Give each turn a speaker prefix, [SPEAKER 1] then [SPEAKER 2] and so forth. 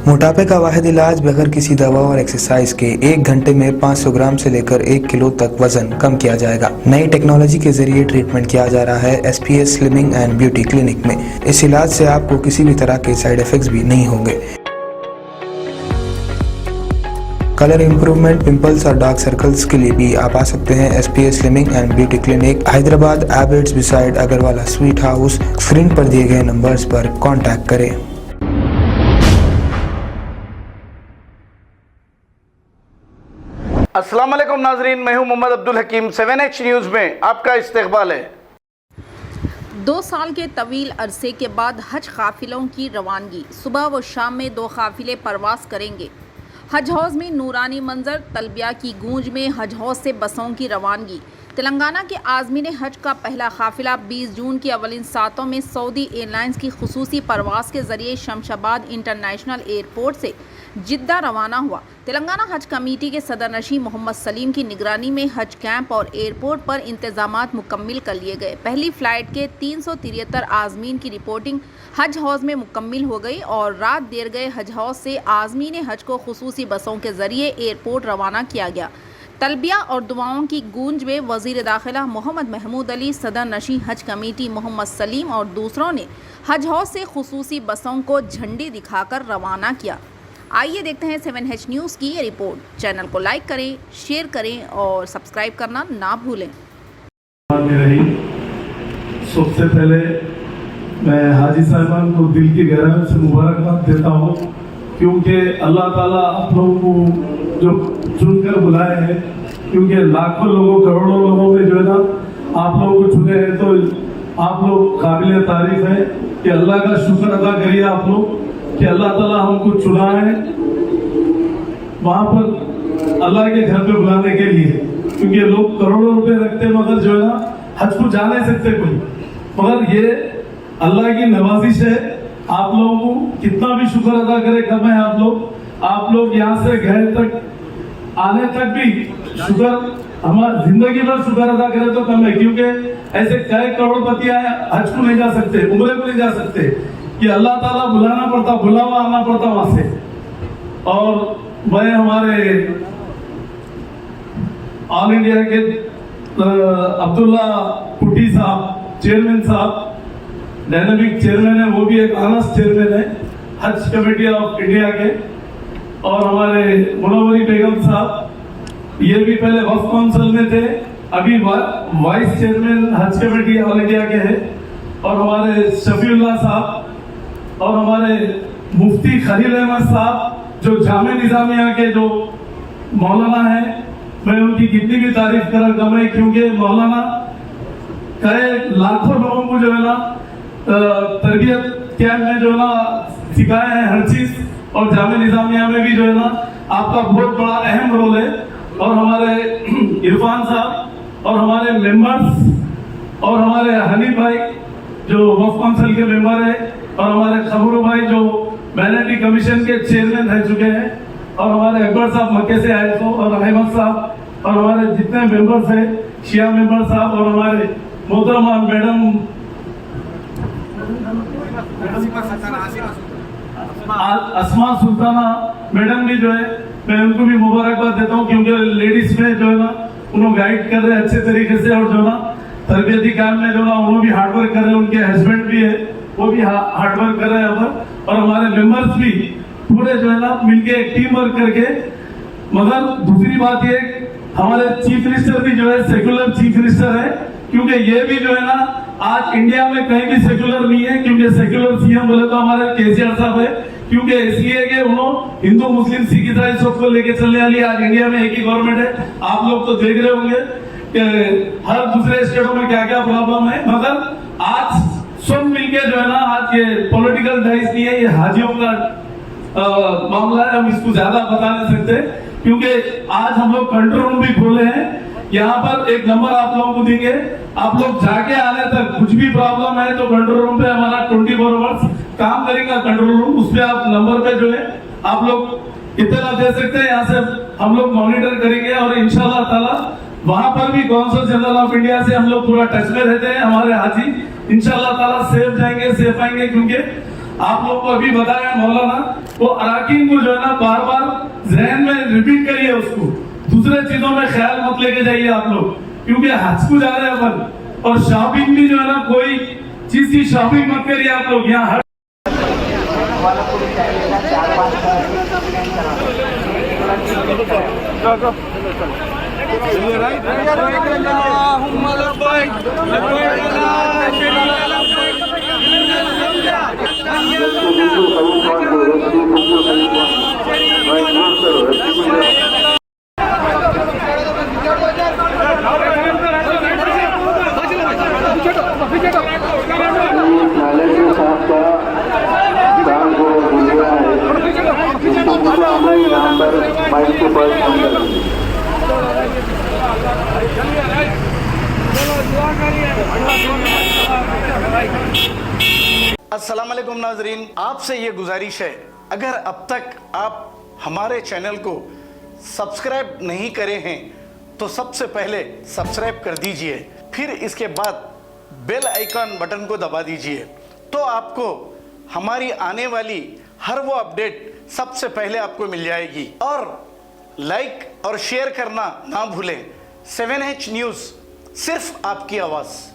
[SPEAKER 1] मोटापे का वाहिद इलाज बगैर किसी दवा और एक्सरसाइज के 1 घंटे में 500 ग्राम से लेकर 1 किलो तक वजन कम किया जाएगा। नई टेक्नोलॉजी के जरिए ट्रीटमेंट किया जा रहा है SPS slimming and beauty clinic में। इस इलाज से आपको किसी भी तरह के साइड इफेक्ट्स भी नहीं होंगे। कलर इंप्रूवमेंट, पिंपल्स और डार्क सर्कल्स के लिए भी आप आ सकते हैं SPS slimming and beauty clinic, Hyderabad, एबर्ट्स beside Agarwala sweet house. Screen पर दिए गए नंबर्स पर कॉन्टैक्ट करें।
[SPEAKER 2] अस्सलाम वालेकुम नाजरीन, मैं हूं मोहम्मद अब्दुल हकीम। 7H न्यूज़ में आपका इस्तकबाल है।
[SPEAKER 3] 2 साल के तवील अरसे के बाद हज काफिलों की रवानगी। सुबह व शाम में 2 काफिले परवास करेंगे। हज हाउस में नूरानी मंजर, तलबिया की गूंज में हज हाउस से बसों की रवानगी। तेलंगाना के आज़मीन हज का पहला काफिला 20 जून की अवलिन सातों में सऊदी एयरलाइंस की खुसूसी परवास के जरिए शमशाबाद इंटरनेशनल एयरपोर्ट से जिद्दा रवाना हुआ। तेलंगाना हज कमेटी के सदर नशीं मोहम्मद सलीम की निगरानी में हज कैंप और एयरपोर्ट पर इंतजामात मुकम्मिल कर लिए गए। पहली फ़्लाइट के 373 आज़मीन की रिपोर्टिंग हज हाउस में मुकम्मिल हो गई और रात देर गए हज हाउस से आज़मीन हज को खुसूसी बसों के ज़रिए एयरपोर्ट रवाना किया गया। तलबिया और दुआओं की गूंज में वज़ीर दाखिला मोहम्मद महमूद अली, सदर नशीं हज कमेटी मोहम्मद सलीम और दूसरों ने हज हाउस से खुसूसी बसों को झंडी दिखाकर रवाना किया। आइए देखते हैं 7H न्यूज़ की ये रिपोर्ट। चैनल को लाइक करें, शेयर करें और सब्सक्राइब करना ना भूलें।
[SPEAKER 4] सबसे पहले मैं हाजी साहिबान को दिल की गहराई से मुबारकबाद देता हूँ, क्योंकि अल्लाह ताला आप लोगों को जो चुनकर बुलाए हैं, क्योंकि लाखों लोगों करोड़ों लोगों में जो है ना आप लोगों को चुने हैं, तो आप लोग काबिल तारीफ है कि अल्लाह का शुक्र अदा करिए आप लोग कि अल्लाह ताला हमको चुना है वहाँ पर अल्लाह के घर पे बुलाने के लिए। क्योंकि लोग करोड़ों रुपए रखते मगर जो है ना हज को जा नहीं सकते कोई, मगर ये अल्लाह की नवाजिश है। आप लोगों को कितना भी शुक्र अदा करे कम है। आप लोग यहाँ से गए तक आने तक भी शुक्र, हमारा जिंदगी भर शुक्र अदा करे तो कम है, क्योंकि ऐसे कई करोड़पति आए हज को नहीं जा सकते, उम्रे को नहीं जा सकते, कि अल्लाह ताला बुलाना पड़ता, बुलावा आना पड़ता वहां से। और मैं हमारे ऑल इंडिया के अब्दुल्ला कुटी साहब, चेयरमैन साहब, डायनामिक चेयरमैन है, वो भी एक ऑनेस्ट चेयरमैन है हज कमेटी ऑफ इंडिया के। और हमारे मुनव्वरी बेगम साहब, ये भी पहले वक्फ काउंसिल में थे, अभी वाइस चेयरमैन हज कमेटी ऑल इंडिया के हैं। और हमारे शफीउल्लाह साहब और हमारे मुफ्ती खलील अहमद साहब, जो जामे निजामिया के जो मौलाना है, मैं उनकी कितनी भी तारीफ करा कम है, क्योंकि मौलाना कई लाखों लोगों को जो है ना तरबियत कैंप में जो है ना सिखाए हैं हर चीज, और जामे निजामिया में भी जो है ना आपका बहुत बड़ा अहम रोल है। और हमारे इरफान साहब और हमारे मेंबर्स और हमारे हनीफ भाई जो वक्फ काउंसिल के मेंबर है, और हमारे खबरू भाई जो माइनॉरिटी कमीशन के चेयरमैन रह चुके हैं, और हमारे अकबर साहब मक्के से आए थे, और अहमद साहब, और हमारे जितने मेंबर्स हैं शिया मेंबर साहब, और हमारे मोहतरमा मैडम अस्मा सुल्ताना मैडम भी जो है, मैं उनको भी मुबारकबाद देता हूँ, क्योंकि लेडीज में जो है ना उन्होंने गाइड कर रहे हैं अच्छे तरीके से, और जो ना तरबियती काम में जो ना उन्होंने भी हार्डवर्क कर रहे हैं, उनके हस्बैंड भी है वो भी हार्डवर्क कर रहे हैं यहाँ पर, और हमारे मेंबर्स भी पूरे जो है ना मिलके एक टीम वर्क करके। मगर दूसरी बात ये, हमारे चीफ मिनिस्टर भी जो है सेक्युलर चीफ मिनिस्टर है, क्योंकि ये भी जो है ना आज इंडिया में कहीं भी सेक्युलर नहीं है, क्योंकि सेक्युलर सीएम बोले तो हमारे केसीआर साहब है, क्योंकि इसलिए कि उन्होंने हिंदू मुस्लिम सिख ईसाई सबको लेके चलने वाली आज इंडिया में एक ही गवर्नमेंट है। आप लोग तो देख रहे होंगे कि हर दूसरे स्टेटों में क्या क्या प्रॉब्लम है, मगर आज सब मिलके जो है ना, आज ये पॉलिटिकल डाइस नहीं है, ये हाजियों का मामला है, हम इसको ज्यादा बता नहीं सकते, क्योंकि आज हम लोग कंट्रोल रूम भी खोले हैं। यहाँ पर एक नंबर आप लोगों को देंगे, आप लोग जाके आने तक कुछ भी प्रॉब्लम है तो कंट्रोल रूम पे हमारा 24 आवर्स काम करेगा कंट्रोल रूम, उस पे आप नंबर पे जो है आप लोग इतना दे सकते हैं, यहाँ से हम लोग मॉनिटर करेंगे। और इंशाल्लाह ताला वहां पर भी कौंसल जनरल ऑफ इंडिया से हम लोग पूरा टच में रहते हैं। हमारे हाजी इंशाल्लाह ताला सेफ जाएंगे, सेफ आएंगे, क्योंकि आप लोग को अभी बताया मौलाना, वो अराकीन को जो है ना बार बार जहन में रिपीट करिए उसको, दूसरे चीजों में ख्याल मत लेके जाइए आप लोग, क्योंकि हज को जा रहे हैं अपन। और शॉपिंग भी जो है ना कोई चीज की शॉपिंग मत करिए आप लोग। यहाँ
[SPEAKER 2] अस्सलाम वालेकुम नाजरीन, आपसे ये गुजारिश है, अगर अब तक आप हमारे चैनल को सब्सक्राइब नहीं करे हैं तो सबसे पहले सब्सक्राइब कर दीजिए, फिर इसके बाद बेल आइकन बटन को दबा दीजिए, तो आपको हमारी आने वाली हर वो अपडेट सबसे पहले आपको मिल जाएगी। और लाइक और शेयर करना ना भूलें। 7H न्यूज़, सिर्फ आपकी आवाज़।